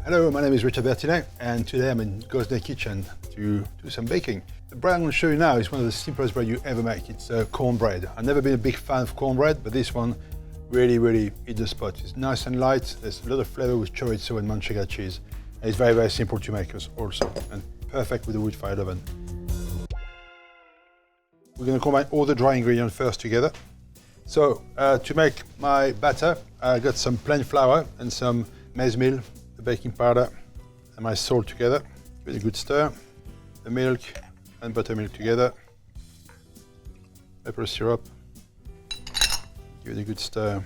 Hello, my name is Richard Bertinet, and today I'm in Gozney kitchen to do some baking. The bread I'm going to show you now is one of the simplest bread you ever make. It's cornbread. I've never been a big fan of cornbread, but this one really hit the spot. It's nice and light. There's a lot of flavor with chorizo and manchego cheese. And it's very simple to make also, and perfect with a wood-fired oven. We're going to combine all the dry ingredients first together. So to make my batter, I got some plain flour and some maize meal, the baking powder, and my salt together. Give it a good stir. The milk and buttermilk together. Pepper syrup. Give it a good stir.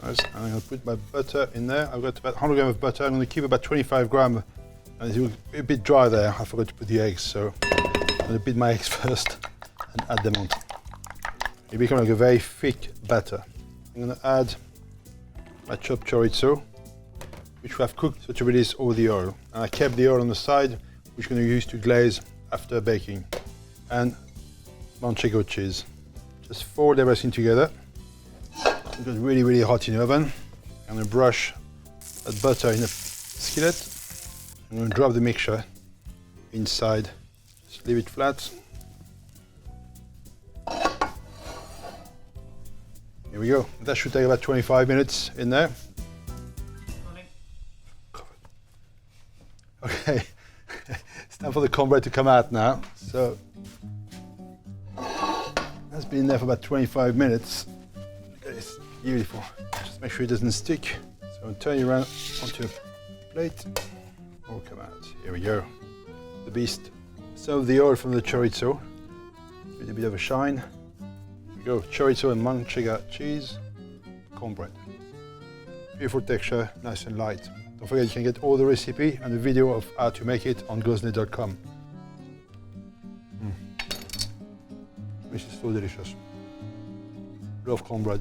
Nice. And I'm going to put my butter in there. I've got about 100 grams of butter. I'm going to keep about 25 grams. And it's a bit dry there. I forgot to put the eggs, so I'm going to beat my eggs first and add them on. It becomes like a very thick batter. I'm going to add my chopped chorizo, which we have cooked so to release all the oil. And I kept the oil on the side, which I'm going to use to glaze after baking. And manchego cheese. Just fold everything together. It got really hot in the oven. I'm going to brush that butter in a skillet. I'm going to drop the mixture inside. Just leave it flat. Here we go. That should take about 25 minutes in there. Okay, it's time for the cornbread to come out now. So that's been in there for about 25 minutes. It's beautiful. Just make sure it doesn't stick. So I'll turn you around onto a plate. All come out. Here we go. The beast. Some of the oil from the chorizo. With a bit of a shine. Here we go. Chorizo and manchego cheese. Cornbread. Beautiful texture, nice and light. Don't forget you can get all the recipe and the video of how to make it on gozney.com. This is so delicious. Love cornbread.